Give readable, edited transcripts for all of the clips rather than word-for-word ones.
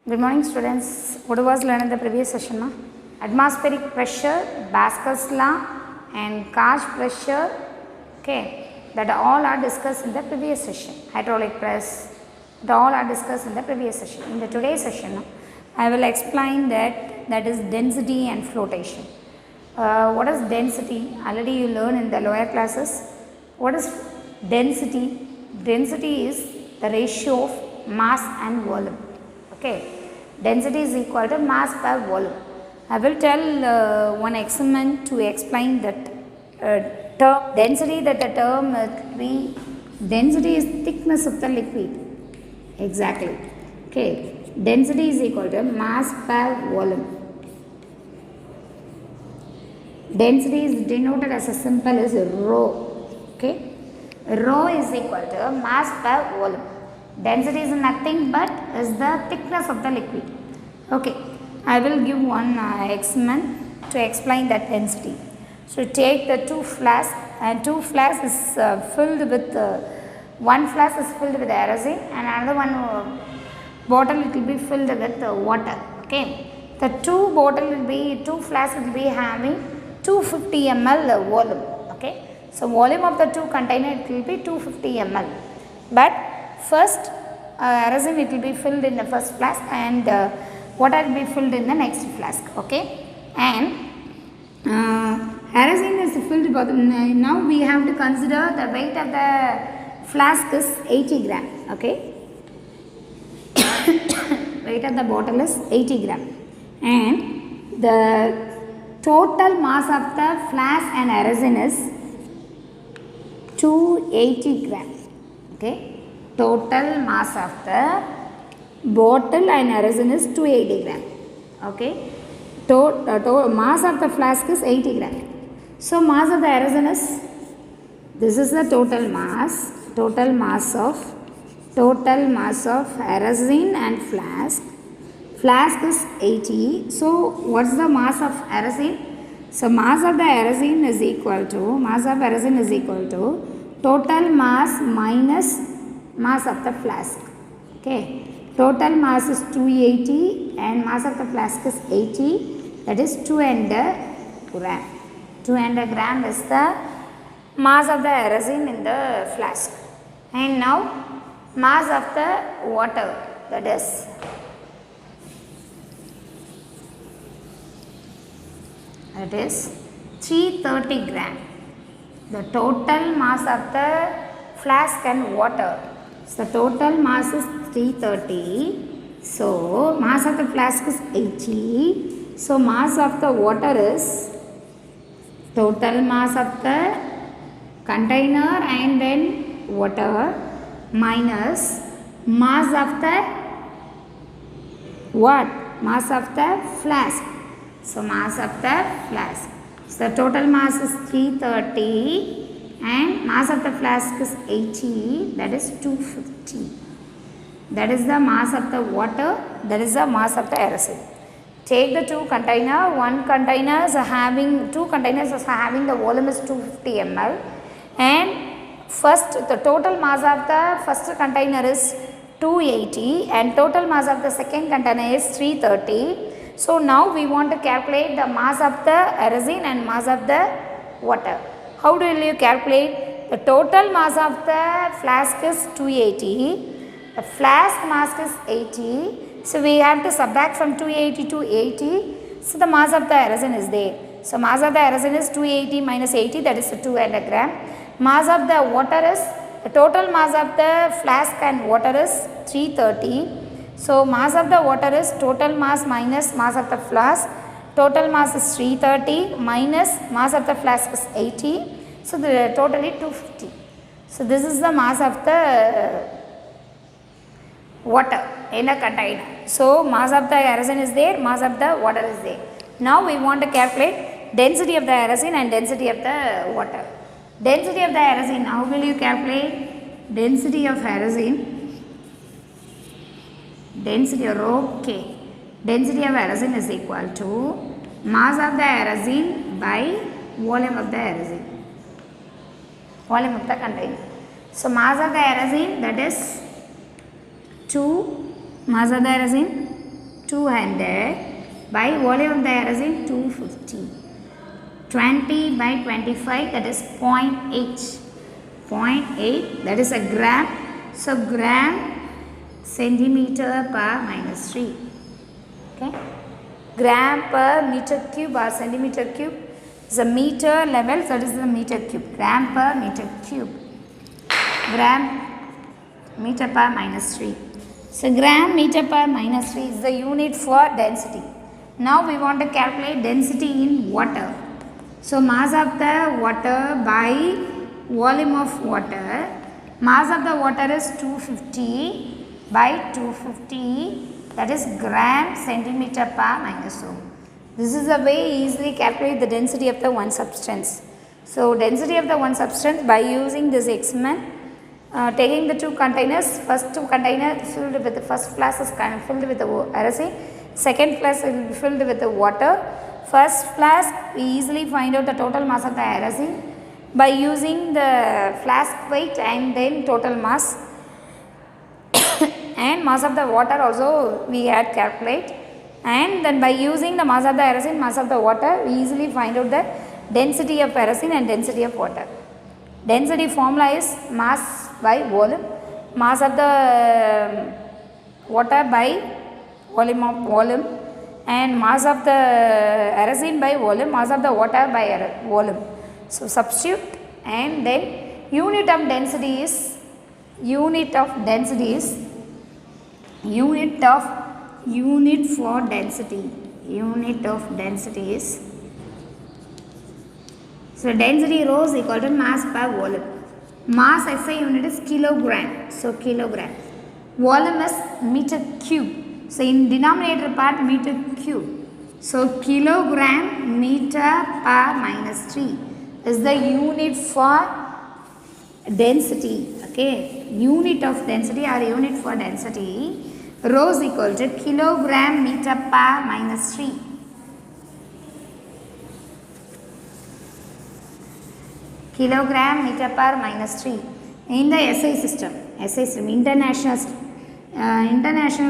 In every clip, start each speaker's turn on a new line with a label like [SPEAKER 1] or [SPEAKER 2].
[SPEAKER 1] Good morning, students. What was learned in the previous session? Na? Atmospheric pressure, Basker's law, and Koch pressure. Okay, that all are discussed in the previous session. Hydraulic press, that all are discussed in the previous session. In the today's session, I will explain that is density and flotation. What is density? Already you learned in the lower classes. What is density? Density is the ratio of mass and volume. Okay, density is equal to mass per volume. I will tell one experiment to explain that term density. That the term density is thickness of the liquid. Exactly. Okay, density is equal to mass per volume. Density is denoted as a simple as rho. Okay, rho is equal to mass per volume. Density is nothing but is the thickness of the liquid. Okay, I will give one experiment to explain that density. So take the two flasks, and two flasks is filled with one flask is filled with aerosol and another one bottle it will be filled with water. Okay, the two flasks will be having 250 ml volume. Okay, so volume of the two container it will be 250 ml, but first resin it will be filled in the first flask and water will be filled in the next flask. Okay, and resin is filled, but now we have to consider the weight of the flask is 80 gram. Okay, weight of the bottle is 80 gram and the total mass of the flask and resin is 280 gram. Okay, total mass of the bottle and resin is 280 gram. Okay, mass of the flask is 80 gram. So mass of the resin is, this is the total mass of resin and flask. Flask is 80. So what's the mass of resin? So mass of the resin is equal to total mass minus mass of the flask. Okay, total mass is 280 and mass of the flask is 80, that is 200 gram. 200 gram is the mass of the resin in the flask. And now mass of the water, that is that is 330 gram. The total mass of the flask and water. So the total mass is 330. So mass of the flask is 80. So mass of the water is total mass of the container and then water minus mass of the what? Mass of the flask. So mass of the flask. So the total mass is 330 and mass of the flask is 80, that is 250. That is the mass of the water, that is the mass of the aerosol. Take the two container, two containers is having the volume is 250 ml and first the total mass of the first container is 280 and total mass of the second container is 330. So now we want to calculate the mass of the resin and mass of the water. How do you calculate? The total mass of the flask is 280, the flask mass is 80. So we have to subtract from 280 to 80. So the mass of the resin is there. So mass of the resin is 280 minus 80, that is 200 gram. Mass of the water is, the total mass of the flask and water is 330. So mass of the water is total mass minus mass of the flask. Total mass is 330 minus mass of the flask is 80. So the totally 250. So this is the mass of the water in a container. So mass of the resin is there, mass of the water is there. Now we want to calculate density of the resin and density of the water. Density of the resin, how will you calculate? Density of resin. Density of rho K. Density of resin is equal to mass of the resin by volume of the resin. Volume of the container. So mass of the resin, that is 2 mass of the resin 200 by volume of the air is in 250. 20 by 25, that is 0.8. 0.8, that is a gram. So gram centimeter per minus 3. Okay. Gram per meter cube or centimeter cube is a meter level, so that is the meter cube. Gram per meter cube. Gram meter per minus 3. So gram meter per minus 3 is the unit for density. Now we want to calculate density in water. So mass of the water by volume of water. Mass of the water is 250 by 250, that is gram centimeter per minus 2. This is a way easily calculate the density of the one substance. So density of the one substance by using this experiment, taking the two containers, first two container filled with the first flask is filled with the kerosene, second flask will be filled with the water. First flask we easily find out the total mass of the kerosene by using the flask weight and then total mass and mass of the water also we had calculate, and then by using the mass of the kerosene, mass of the water, we easily find out the density of kerosene and density of water. Density formula is mass by volume, mass of the water by volume and mass of the kerosene by volume, mass of the water by volume. So substitute, and then unit of density is unit for density, unit of density is, so density rho is equal to mass per volume. Mass SI unit is kilogram, so kilogram. Volume is meter cube, so in denominator part meter cube. So kilogram meter per minus 3 is the unit for density. Okay, unit of density or unit for density, rho is equal to kilogram meter per minus 3. Kilogram meter per minus 3 in the SI system, international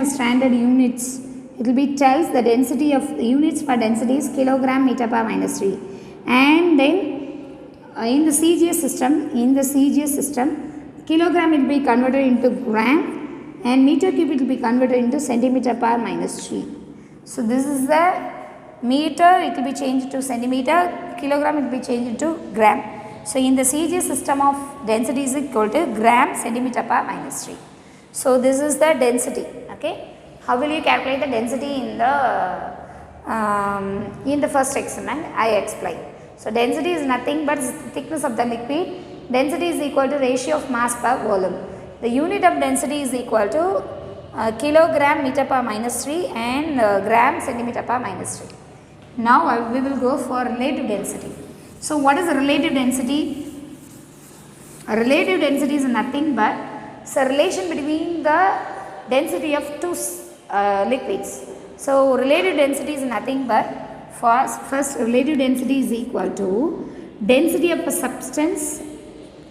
[SPEAKER 1] standard units, it will be tells the density of units for density is kilogram meter per minus 3, and then in the CGS system, kilogram will be converted into gram and meter cube will be converted into centimeter per minus 3. So this is the meter, it will be changed to centimeter, kilogram will be changed to gram. So in the CGS system of density is equal to gram centimeter per minus 3. So this is the density. Okay, how will you calculate the density in the first experiment? I explained. So density is nothing but thickness of the liquid. Density is equal to ratio of mass per volume. The unit of density is equal to kilogram meter per minus 3 and gram centimeter per minus 3. Now we will go for relative density. So what is a relative density? A relative density is nothing but it's a relation between the density of two liquids. So relative density is nothing but first relative density is equal to density of a substance,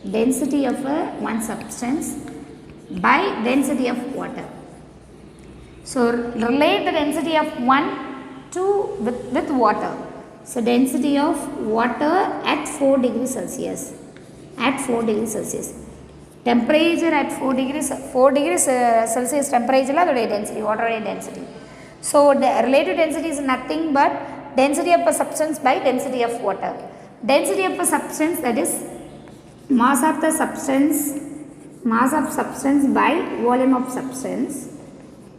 [SPEAKER 1] density of one substance by density of water. So relate the density of one to with water. So density of water at 4 degrees Celsius. At 4 degrees Celsius. Temperature at 4 degrees Celsius temperature la density, water density. So the relative density is nothing but density of a substance by density of water. Density of a substance, that is mass of the substance, mass of substance by volume of substance,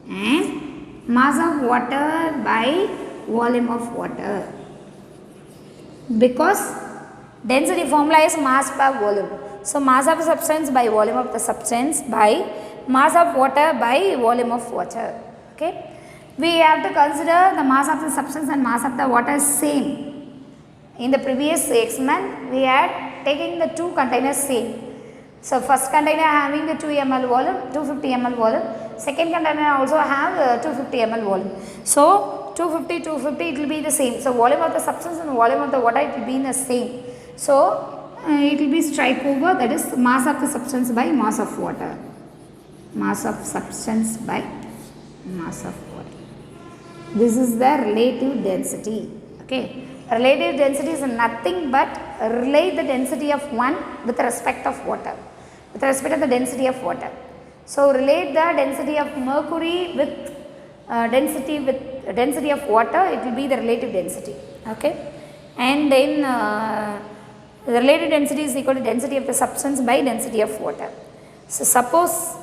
[SPEAKER 1] and mass of water by volume of water. Because density formula is mass per volume. So mass of substance by volume of the substance by mass of water by volume of water. Okay. We have to consider the mass of the substance and mass of the water same. In the previous experiment, we had taken the two containers same. So first container having the 2 ml volume, 250 ml volume. Second container also have 250 ml volume. So 250 it will be the same. So volume of the substance and volume of the water it will be in the same. So it will be strike over, that is mass of the substance by mass of water. Mass of substance by mass of water. This is the relative density. Okay, relative density is nothing but relate the density of one with respect of water, with respect of the density of water. So relate the density of mercury with density of water, it will be the relative density. Okay, and then the relative density is equal to density of the substance by density of water. So suppose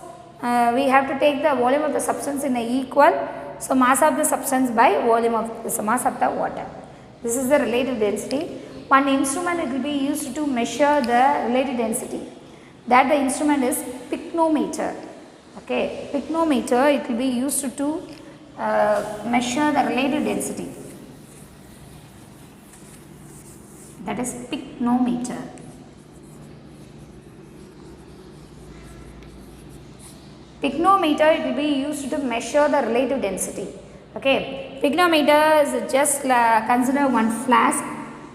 [SPEAKER 1] we have to take the volume of the substance in a equal, so mass of the substance by volume of the mass of the water. This is the relative density. One instrument it will be used to measure the relative density. That the instrument is pycnometer. Okay, pycnometer it will be used to measure the relative density. That is pycnometer. Pycnometer it will be used to measure the relative density. Okay, pycnometer is just consider one flask.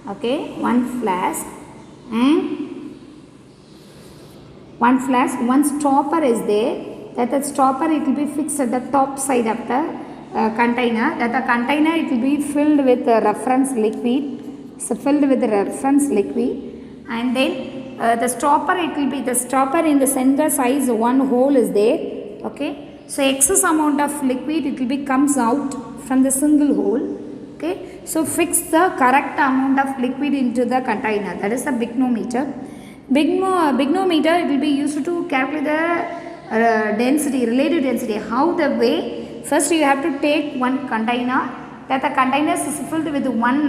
[SPEAKER 1] Okay, one flask and one stopper is there. That stopper it will be fixed at the top side of the container. That the container it will be filled with a reference liquid. So filled with the reference liquid, and then the stopper it will be the stopper in the center size one hole is there. Okay, so excess amount of liquid it will be comes out from the single hole. Okay, so fix the correct amount of liquid into the container. That is the pycnometer. Pycnometer it will be used to calculate the density, relative density. How the way? First you have to take one container. That the container is filled with one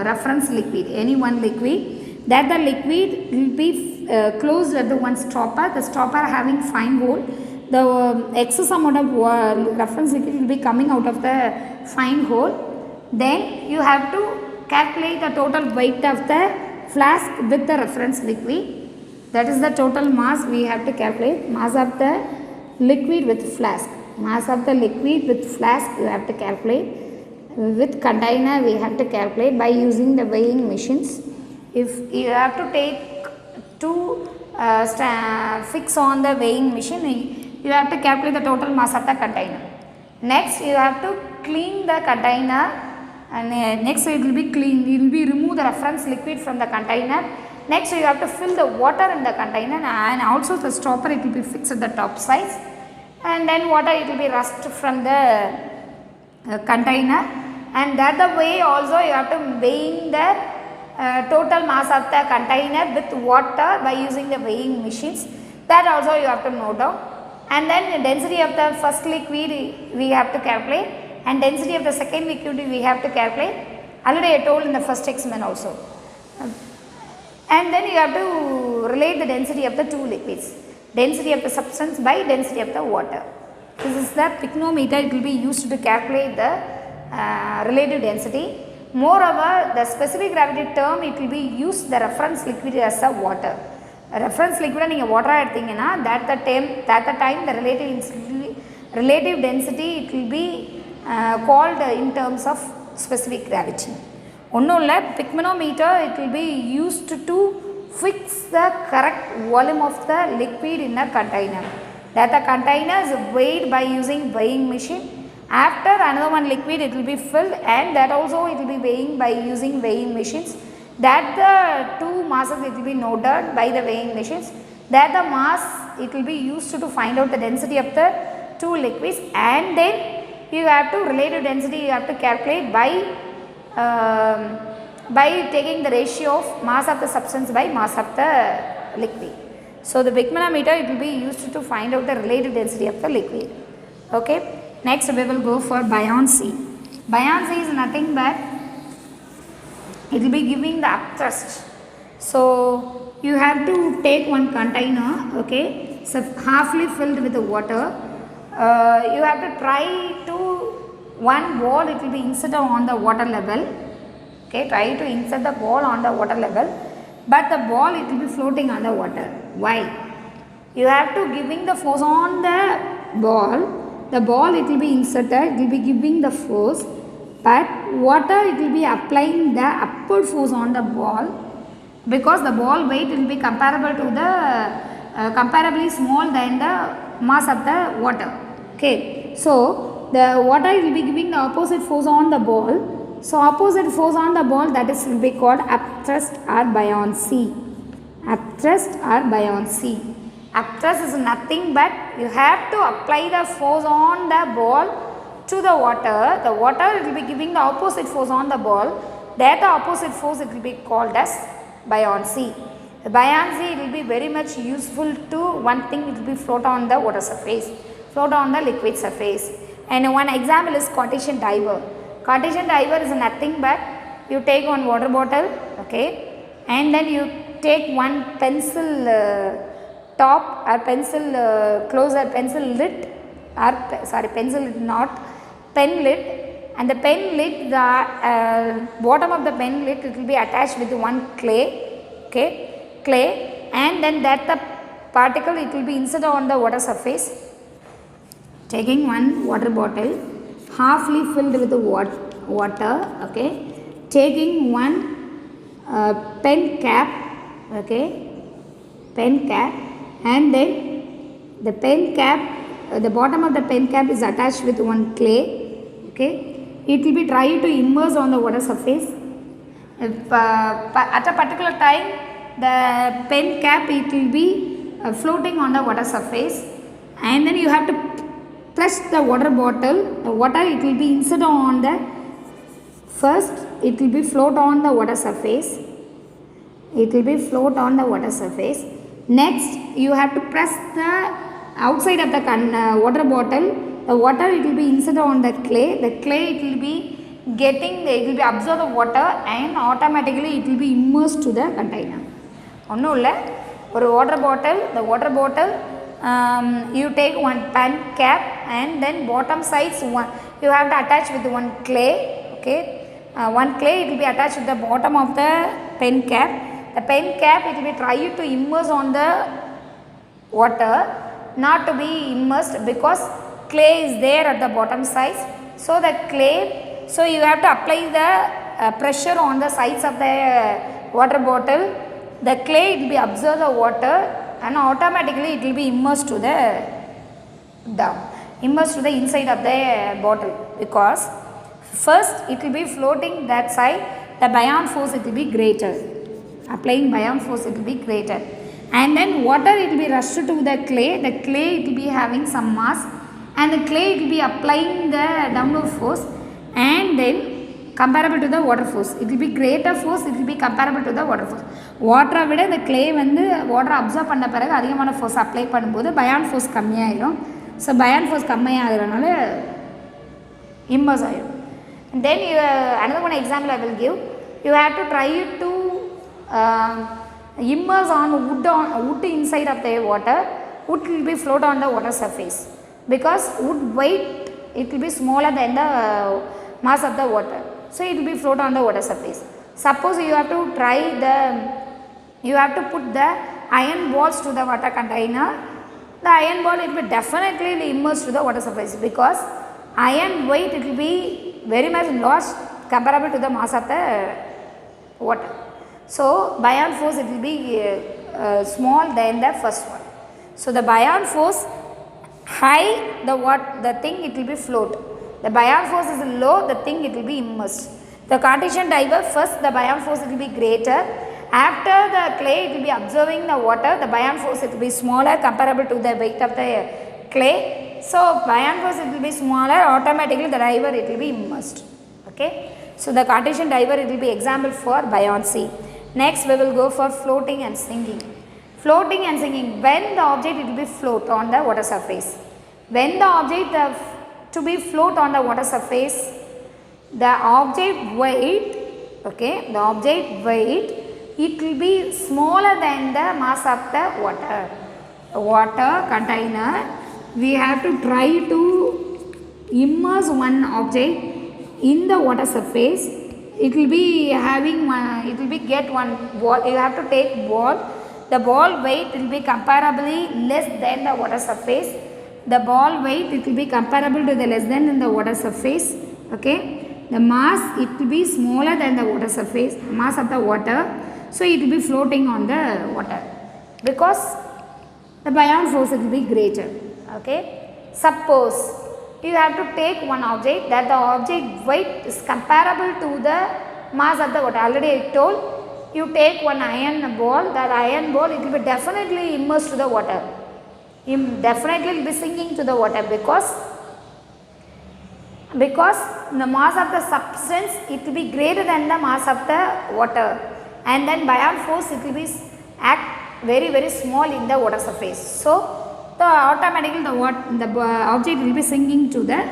[SPEAKER 1] reference liquid, any one liquid. That the liquid will be closed at the one stopper. The stopper having fine hole. The excess amount of reference liquid will be coming out of the fine hole. Then you have to calculate the total weight of the flask with the reference liquid. That is the total mass we have to calculate. Mass of the liquid with flask. Mass of the liquid with flask you have to calculate. With container we have to calculate by using the weighing machines. If you have to take two fix on the weighing machine, you have to calculate the total mass of the container. Next you have to clean the container, and next it will be clean. You will be remove the reference liquid from the container. Next you have to fill the water in the container, and also the stopper it will be fixed at the top side, and then water it will be rushed from the container. And that the way also you have to weighing the total mass of the container with water by using the weighing machines. That also you have to note down. And then the density of the first liquid we have to calculate, and density of the second liquid we have to calculate. Already I told in the first experiment also. And then you have to relate the density of the two liquids, density of the substance by density of the water. This is the pycnometer. It will be used to calculate the relative density. Moreover, the specific gravity term it will be used the reference liquid as a water. Reference liquid நீங்க water எடுத்தீங்கன்னா that the time the relative density it will be called in terms of specific gravity. ஒன்றும் இல்லை, pycnometer it will be used to fix the correct volume of the liquid in a container. That the container is weighed by using weighing machine. After another one liquid it will be filled, and that also it will be weighing by using weighing machines. That the two masses it will be noted by the weighing machines. That the mass it will be used to find out the density of the two liquids, and then you have to relative density you have to calculate by taking the ratio of mass of the substance by mass of the liquid. So the pycnometer it will be used to find out the relative density of the liquid. Okay. Next we will go for buoyancy. Buoyancy is nothing but it will be giving the upthrust. So you have to take one container, okay, so halfly filled with the water. You have to try to one ball it will be inserted on the water level. Okay, try to insert the ball on the water level, but the ball it will be floating on the water. Why? You have to giving the force on the ball. The ball it will be inserted, it will be giving the force, but water it will be applying the upward force on the ball, because the ball weight will be comparable to the comparably small than the mass of the water. Okay, so the water will be giving the opposite force on the ball. So opposite force on the ball, that is will be called upthrust or buoyancy. Upthrust or buoyancy. Upthrust is nothing but you have to apply the force on the ball to the water. The water will be giving the opposite force on the ball. That the opposite force it will be called as buoyancy. The buoyancy will be very much useful to one thing, it will be float on the water surface, float on the liquid surface. And one example is Cartesian diver. Cartesian diver is nothing but you take one water bottle, okay, and then you take one pencil top or pencil closer pencil lid or sorry pencil lid not pen lid, and the pen lid, the bottom of the pen lid, it will be attached with one clay, okay, clay, and then that the particle it will be inserted on the water surface. Taking one water bottle halfly filled with water, okay, taking one pen cap, okay, pen cap, and then the pen cap, the bottom of the pen cap is attached with one clay, okay, it will be trying to immerse on the water surface. If, at a particular time the pen cap it will be floating on the water surface, and then you have to press the water bottle, the water it will be inserted on the first, it will be float on the water surface, it will be float on the water surface. Next you have to press the outside of the water bottle, the water it will be inserted on the clay it will be getting, it will be absorb the water and automatically it will be immersed to the container. ஒன்றும் இல்லை, ஒரு water bottle, the water bottle you take one pen cap and then bottom sides one you have to attach with one clay, okay, one clay it will be attached with the bottom of the pen cap. The pen cap it will be try to immerse on the water, not to be immersed because clay is there at the bottom sides. So the clay, so you have to apply the pressure on the sides of the water bottle, the clay it will be absorb the water and automatically it will be immersed to the down, immersed to the inside of the bottle, because first it will be floating that side, the buoyant force it will be greater, applying buoyant force it will be greater, and then water it will be rushed to the clay it will be having some mass, and the clay it will be applying the downward force, and then comparable to the water force, it will be greater force, it will be comparable to the water force. வாட்டரை விட இந்த clay வந்து வாட்டரை observe பண்ண பிறகு அதிகமான force apply பண்ணும்போது பயான் ஃபோர்ஸ் கம்மியாயிடும். ஸோ பயான் ஃபோர்ஸ் கம்மியாகிறதுனால இம்மர்ஸ் ஆகிடும். Then you another one example I will give, you have to try to immerse on wood inside of the water, wood will be float on the water surface because wood weight it will be smaller than the mass of the water, so it will be float on the water surface. Suppose you have to try you have to put the iron balls to the water container, the iron ball it will definitely immerse to the water surface because iron weight it will be very much lost comparable to the mass of the water. So buoyant force it will be small than the first one. So the buoyant force high, the thing it will be float. The buoyant force is low, the thing it will be immersed. The Cartesian diver, first the buoyant force it will be greater, after the clay it will be absorbing the water, the buoyant force it will be smaller comparable to the weight of the clay. So buoyant force it will be smaller, automatically the diver it will be immersed. Okay. So the Cartesian diver it will be example for buoyancy. Next we will go for floating and sinking. Floating and sinking, when the object it will be float on the water surface. When the object to be float on the water surface, the object weight, okay, the object weight it will be smaller than the mass of the water. Water container, we have to try to immerse one object in the water surface. It will be having one, it will be get one ball, you have to take ball, the ball weight will be comparably less than the water surface, the ball weight it will be comparable to the less than in the water surface, okay. The mass it will be smaller than the water surface, mass of the water, so it will be floating on the water because the buoyant force it will be greater, okay. Suppose you have to take one object that the object weight is comparable to the mass of the water. Already I told you take one iron ball, that iron ball it will be definitely immersed to the water. Definitely will be sinking to the water because the mass of the substance it will be greater than the mass of the water, and then buoyant force it will be act very very small in the water surface. So the automatically the object will be sinking to the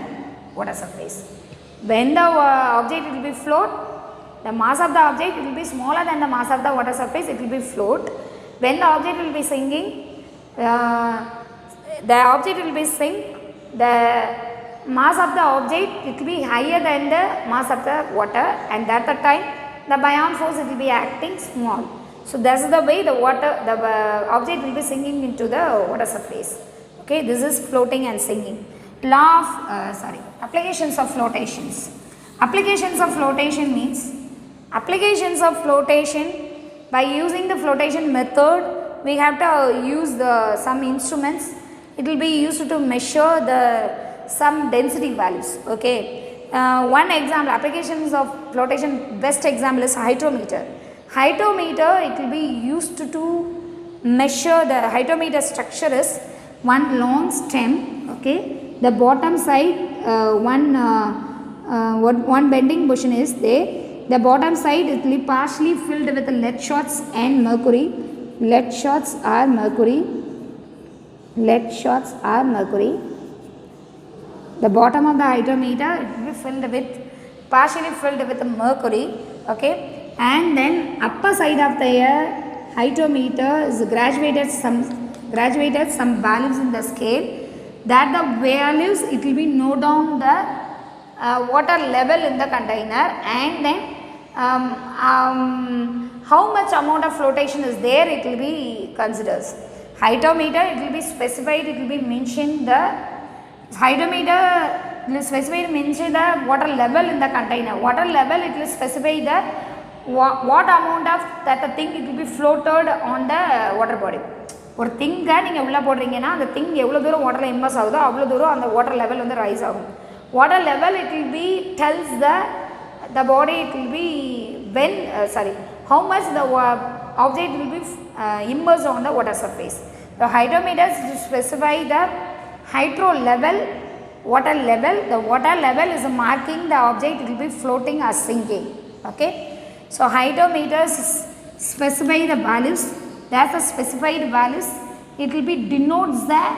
[SPEAKER 1] water surface. When the object will be float, the mass of the object will be smaller than the mass of the water surface, it will be float. When the object will be sinking, the object will be sink, the mass of the object it will be higher than the mass of the water, and at the time the buoyant force it will be acting small. So that's the way the object will be sinking into the water surface. Okay, this is floating and sinking. Law of applications of flotations. Applications of flotation means applications of flotation. By using the flotation method, we have to use some instruments. It will be used to measure some density values. Okay, one example applications of flotation, best example is hydrometer. Hydrometer it will be used to measure. The hydrometer structure is one long stem. Okay, the bottom side one bending portion is there. The bottom side it will be partially filled with lead shots and mercury. Lead shots are mercury. Lead shots are mercury. The bottom of the hydrometer it will be filled with partially filled with mercury. Okay, and then upper side of the hydrometer is graduated some values in the scale, that the values it will be note down the water level in the container, and then how much amount of flotation is there it will be considered. Hydrometer it will be specified, it will be mentioned the hydrometer will specify mention the water level in the container. Water level it will specify the what amount of that the thing it will be floated on the water body. ஒரு திங்கை நீங்கள் உள்ளே போடுறீங்கன்னா அந்த thing எவ்வளோ தூரம் வாட்டரில் immerse ஆகுதோ அவ்வளோ தூரம் அந்த வாட்டர் லெவல் வந்து ரைஸ் ஆகும். Water level it will be tells the body it will be when how much the object will be immersed on the water surface. The hydrometers specify the hydro level, water level. The water level is marking the object it will be floating or sinking. Okay, so hydrometers specify the values. That's the specified values. It will be denotes that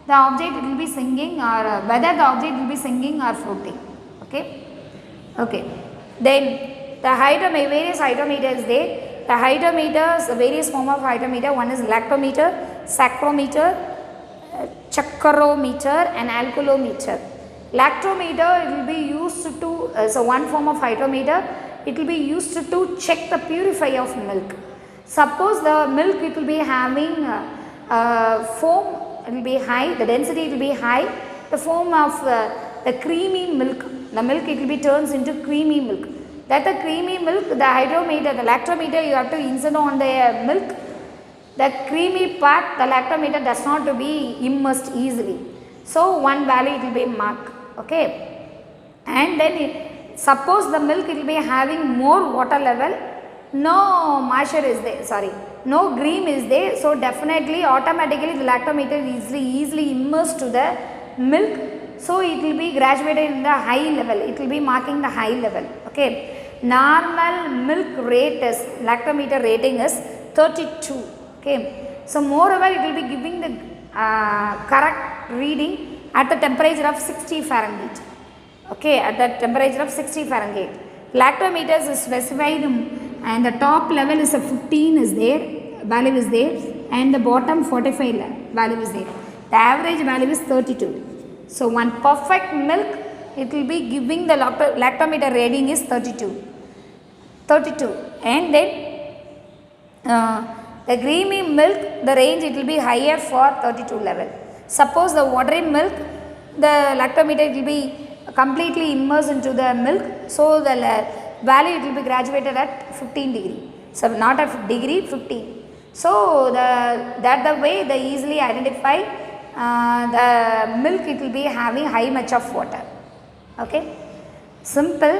[SPEAKER 1] the object it will be sinking or whether the object will be sinking or floating. Okay. Okay. Then the various hydrometers there. The hydrometers, various form of hydrometer. One is lactometer, saccharometer, chakrometer, and alcoholometer. Lactometer it will be used to so one form of hydrometer. It will be used to check the purify of milk. Suppose the milk it will be having foam, it will be high, the density it will be high, the foam of the creamy milk, the milk it will be turns into creamy milk. That the creamy milk, the hydrometer, the lactometer you have to insert on the milk, the creamy part, the lactometer does not to be immersed easily. So one value it will be marked. Okay, and then suppose the milk it will be having more water level, no moisture is there, no cream is there, so definitely automatically the lactometer is easily immersed to the milk, so it will be graduated in the high level, it will be marking the high level. Okay, normal milk rate is lactometer rating is 32. Okay, so moreover it will be giving the correct reading at the temperature of 60 Fahrenheit. Okay, at the temperature of 60 Fahrenheit. Lactometers is specified and the top level is a 15 is there, value is there, and the bottom 45 value is there. The average value is 32. So one perfect milk it will be giving the lactometer reading is 32, and then the creamy milk the range it will be higher for 32 level. Suppose the watery milk the lactometer it will be completely immersed into the milk, so the value it will be graduated at 15 degree, so not at degree 15. So the way they easily identify the milk it will be having high much of water. Okay, simple.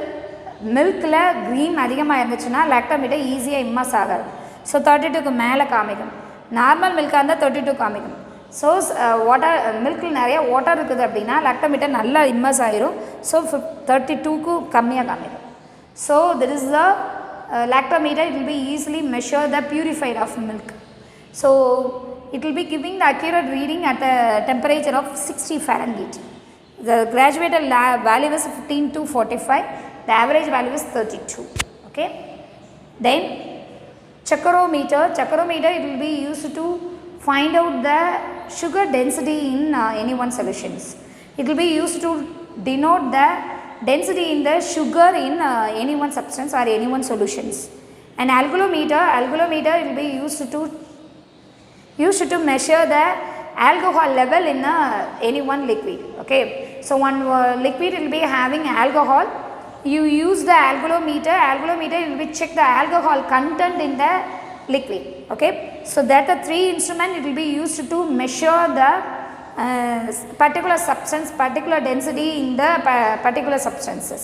[SPEAKER 1] மில்கில் cream அதிகமாக இருந்துச்சுன்னா lactometer ஈஸியாக இம்மஸ் ஆகாது. So 32க்கு மேலே காமிக்கும். Normal மில்காக இருந்தால் 32 காமிக்கும். So water மில்கில் நிறைய வாட்டர் இருக்குது அப்படின்னா லாக்டோமீட்டர் நல்லா இம்மஸ் ஆகிரும். ஸோ 32க்கு கம்மியாக காமிக்கும். So this is the lactometer. It will be easily measure the purified of milk. So it will be giving the accurate reading at the temperature of 60 Fahrenheit. The graduated value is 15 to 45. The average value is 32. Okay. Then chakrometer. Chakrometer it will be used to find out the sugar density in any one solutions. It will be used to denote the density in the sugar in any one substance or any one solutions. An algolometer it will be used to measure the alcohol level in any one liquid. Okay, so one liquid will be having alcohol. You use the algolometer will be check the alcohol content in the liquid. Okay, so that the three instrument it will be used to measure the particular substance, particular density in the particular substances.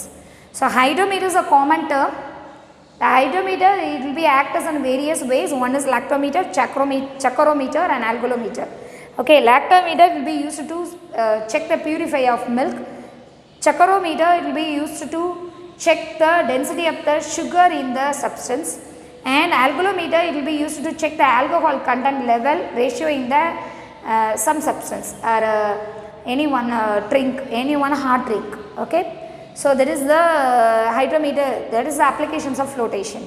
[SPEAKER 1] So hydrometer is a common term. The hydrometer it will be act as in various ways. One is lactometer, chakrometer and algolometer. Okay, lactometer will be used to check the purifier of milk. Chakrometer it will be used to check the density of the sugar in the substance, and algolometer it will be used to check the alcohol content level ratio in the some substance or any one drink, any one hard drink. Okay, so that is the hydrometer, that is the applications of flotation.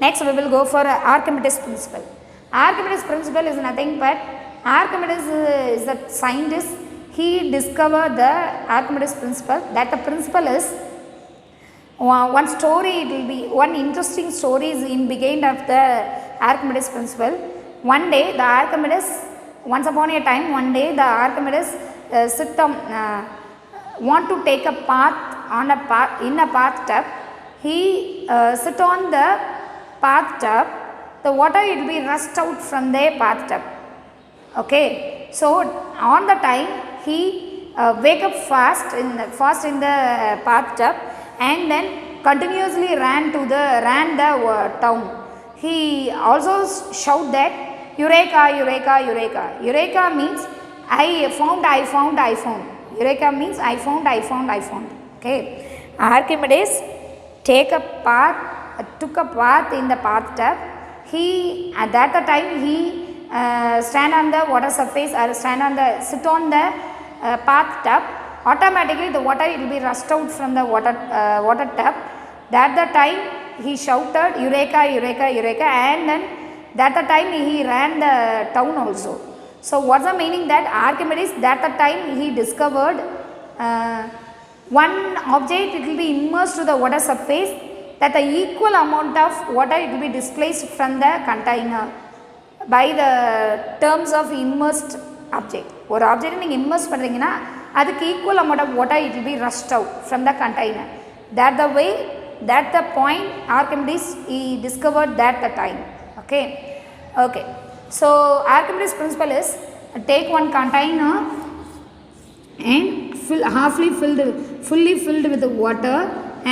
[SPEAKER 1] Next we will go for Archimedes principle. Archimedes principle is nothing but Archimedes is the scientist. He discovered the Archimedes principle. That the principle is one story, it will be one interesting story is in beginning of the Archimedes principle. One day the Archimedes, once upon a time, one day the Archimedes want to take a path on a path in a bathtub. He sit on the bathtub. The water it will be rushed out from the bathtub. Okay, so on the time he wake up fast in the bathtub and then continuously ran the town. He also shout that Eureka, Eureka, Eureka. Eureka means I found. Eureka means I found. Okay, Archimedes took a path in the bathtub. He at that time he stand on the water surface or sit on the bathtub. Automatically the water will be rushed out from the water tub. That the time he shouted Eureka, Eureka, Eureka, and then that the time he ran the town also. So what's the meaning that Archimedes that the time he discovered one object it will be immersed to the water surface, that the equal amount of water it will be displaced from the container by the terms of immersed object. ஒரு object நீங்கள் immerse பண்ணுறீங்கன்னா அதுக்கு equal amount of water it will be rushed out from the container. That the way that the point Archimedes he discovered that the time. Okay, so Archimedes principle is take one container and fully filled with water,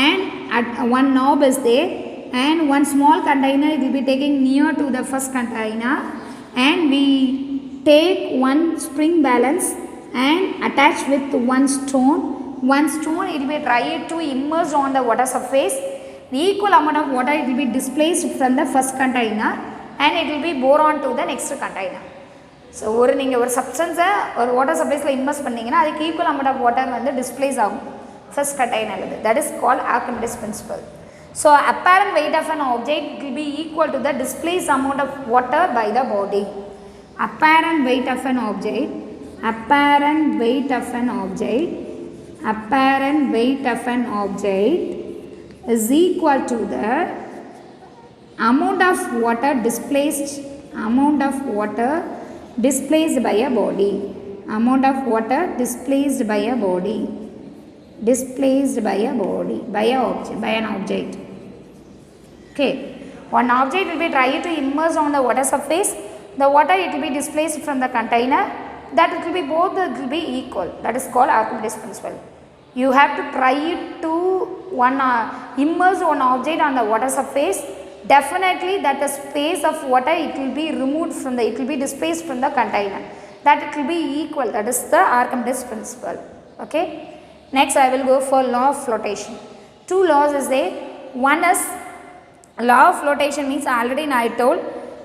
[SPEAKER 1] and at one knob is there, and one small container it will be taking near to the first container, and we take one spring balance and attach with one stone it will be tried to immerse on the water surface. The equal amount of water it will be displaced from the first container and it will be bore on to the next container. So நீங்கள் ஒரு சப்ஸ்டன்ஸை ஒரு water சர்ஃபேஸில் invest பண்ணிங்கன்னா அதுக்கு equal amount of water வந்து displace ஆகும் first container. That is called Archimedes principle. So apparent weight of an object will be equal to the displaced amount of water by the body. Apparent weight of an object is equal to the amount of water displaced by a body. By an object. Okay, one object will be trying to immerse on the water surface. The water it will be displaced from the container that it will be both, it will be equal. That is called Archimedes principle. You have to try it to immerse one object on the water surface. Definitely that the space of water, it will be removed from the, it will be displaced from the container. That it will be equal. That is the Archimedes principle. Okay. Next I will go for law of flotation. Two laws is there. One is law of flotation means already I told,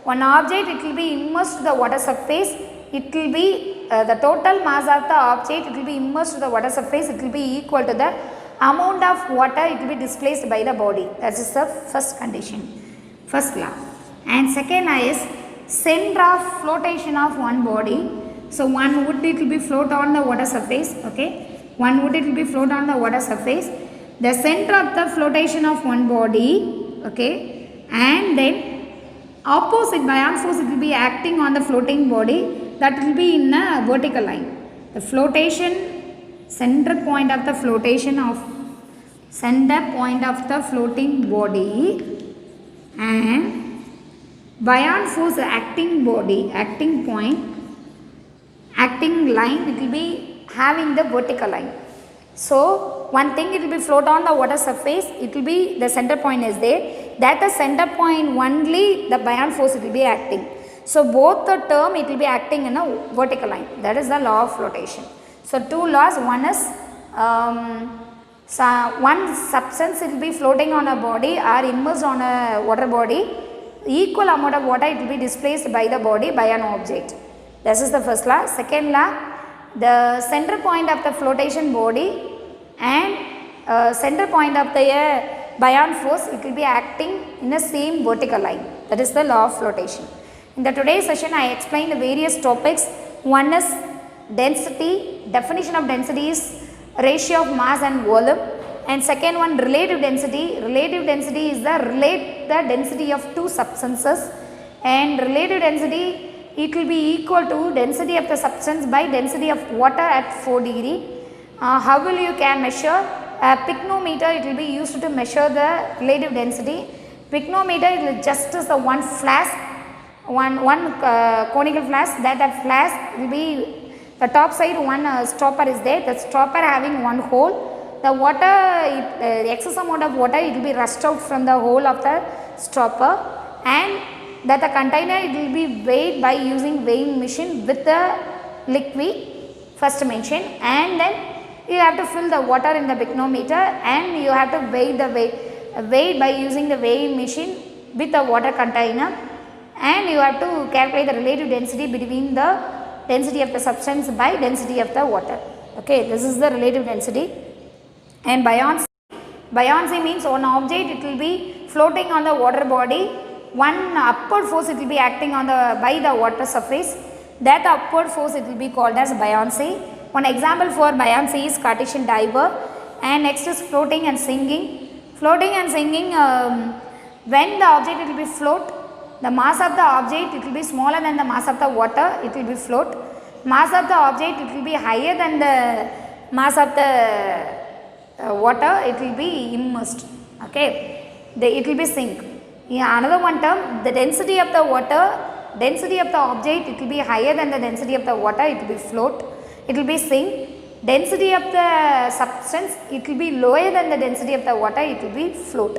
[SPEAKER 1] one object it will be immersed to the water surface. It will be the total mass of the object, it will be immersed to the water surface, it will be equal to the amount of water it will be displaced by the body. That is the first condition, first law. And second law is center of flotation of one body. So one wood it will be float on the water surface. Okay, one wood it will be float on the water surface. The center of the flotation of one body. Okay, and then opposite buoyant force it will be acting on the floating body, that will be in a vertical line. The flotation, center point of the flotation of, center point of the floating body and buoyant force acting body, acting point, acting line, it will be having the vertical line. So one thing, it will be float on the water surface, it will be the center point is there, that the center point only the buoyant force it will be acting. So both the term it will be acting in a vertical line. That is the law of flotation. So two laws, one is one substance it will be floating on a body or immersed on a water body, equal amount of water it will be displaced by the body by an object. This is the first law. Second law, the center point of the flotation body and center point of the buoyant force it will be acting in the same vertical line. That is the law of flotation. In the today's session I explained the various topics. One is density, definition of density is ratio of mass and volume, and second one relative density. Relative density is the density of two substances, and relative density it will be equal to density of the substance by density of water at 4 degree. How will you can measure? A pycnometer it will be used to measure the relative density. Pycnometer it will just as the one flask, one conical flask, that flask will be the top side one stopper is there, the stopper having one hole. The water, excess amount of water it will be rushed out from the hole of the stopper, and that the container it will be weighed by using weighing machine with the liquid first mentioned, and then you have to fill the water in the pycnometer and you have to weigh the weight by using the weighing machine with the water container, and you have to calculate the relative density between the density of the substance by density of the water. Okay, this is the relative density. And buoyancy means one object it will be floating on the water body, one upward force it will be acting on by the water surface, that upward force it will be called as buoyancy. One example for buoyancy is Cartesian diver, and next is floating and sinking. Floating and sinking, when the object it will be float, the mass of the object it will be smaller than the mass of the water, it will be float. Mass of the object it will be higher than the mass of the water, it will be immersed. Okay, it will be sink. Yeah, another one term, the density of the water, density of the object it will be higher than the density of the water, it will be float, it will be sink. Density of the substance it will be lower than the density of the water, it will be float.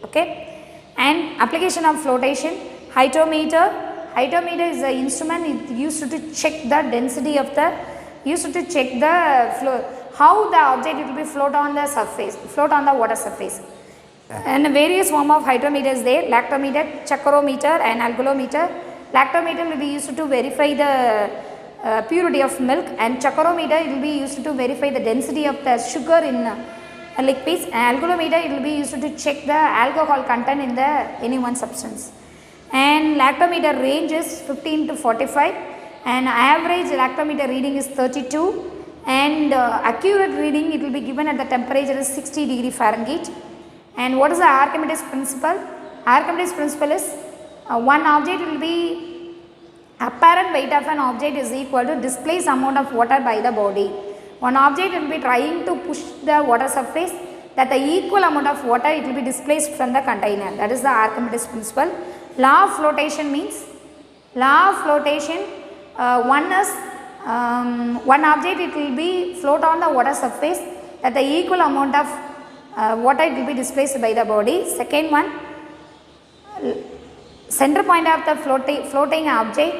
[SPEAKER 1] Okay, and application of flotation, hydrometer. Hydrometer is an instrument it used to check the density of the, used to check the flow, how the object it will be float on the surface, float on the water surface. And various form of hydrometer is there, lactometer, chacrometer and algolometer. Lactometer will be used to verify the purity of milk, and chacrometer it will be used to verify the density of the sugar in liquids, and algolometer it will be used to check the alcohol content in the any one substance. And lactometer range is 15 to 45, and average lactometer reading is 32, and accurate reading it will be given at the temperature is 60 degree Fahrenheit. And what is the Archimedes principle? Archimedes principle is one object will be, apparent weight of an object is equal to displaced amount of water by the body. One object will be trying to push the water surface, that the equal amount of water it will be displaced from the container. That is the Archimedes principle. Law of flotation means, law of flotation, one is one object it will be float on the water surface that the equal amount of water it will be displaced by the body. Second one, center point of the floating object,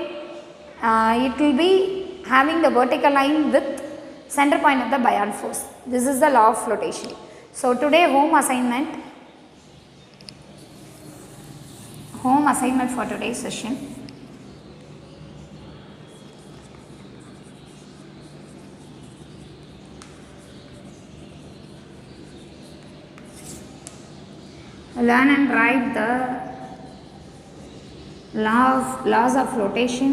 [SPEAKER 1] it will be having the vertical line with center point of the buoyant force. This is the law of flotation. So today home assignment for today's session. Learn and write the laws of flotation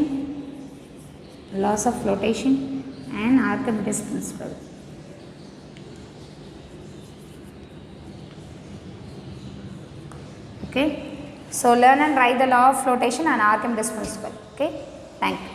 [SPEAKER 1] and Archimedes principle. Okay, so learn and write the law of flotation and Archimedes principle. Okay, thank you.